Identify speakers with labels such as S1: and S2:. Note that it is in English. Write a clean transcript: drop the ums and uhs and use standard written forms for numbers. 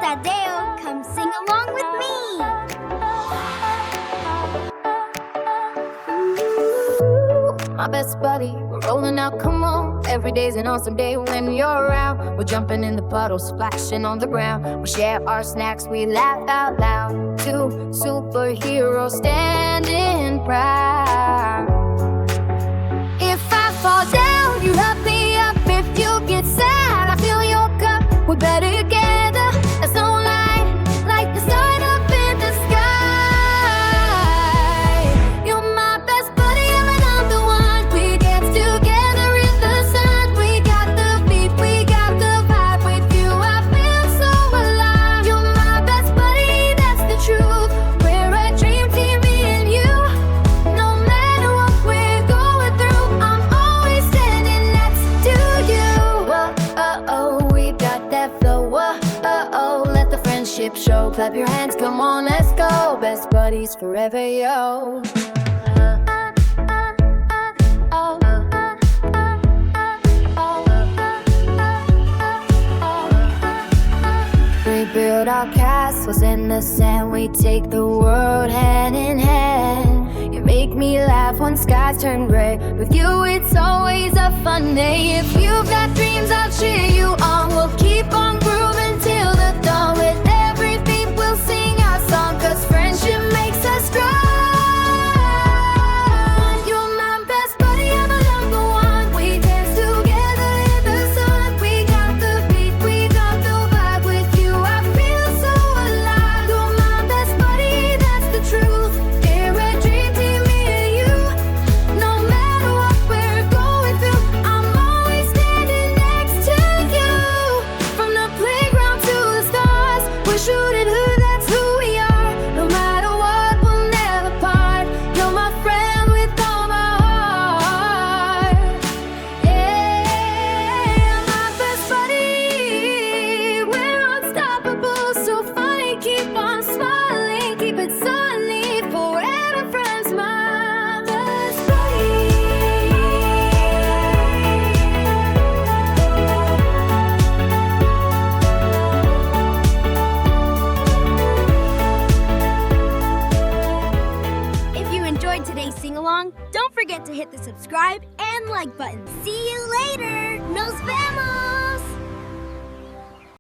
S1: Tadeo. Come sing along with me.
S2: My best buddy, we're rolling out, come on. Every day's an awesome day when you're around. We're jumping in the puddles, splashing on the ground. We share our snacks, we laugh out loud. Two superheroes standing proud. If I fall down, you help me up. If you get sad, I fill your cup. We're better together, that's no lie. Like the sun up in the sky. You're my best buddy, I'm the one. We dance together in the sun. We got the beat, we got the vibe. With you I feel so alive. You're my best buddy, that's the truth. We're a dream team, me and you. No matter what we're going through, I'm always standing next to you. Whoa, we got that flow. Whoa, let the friendship show. Clap your hands, come on, let's go. Best buddies forever, yo. We build our castles in the sand. We take the world hand in hand. You make me laugh when skies turn gray. With you it's always a fun day. If you've got dreams, I'll cheer you on. We'll keep on grooving till the dawn. With every beat we'll sing our song, 'cause friendship makes us strong. You're my best buddy, I'm number one. We dance together in the sun. We got the beat, we got the vibe. With you I feel so alive. You're my best buddy, that's the truth. We're a dream team, me and you. No matter what we're going through, I'm always standing next to you. From the playground to the stars, we're shooting who, that's who we are. No matter what, we'll never part. You're my friend with all my heart. Yeah, my best buddy. We're unstoppable, so funny. Keep on smiling, keep it sunny. Forever friends, my best buddy.
S1: If you enjoyed today's sing-along, don't forget to hit the subscribe and like button. See you later! Nos vemos!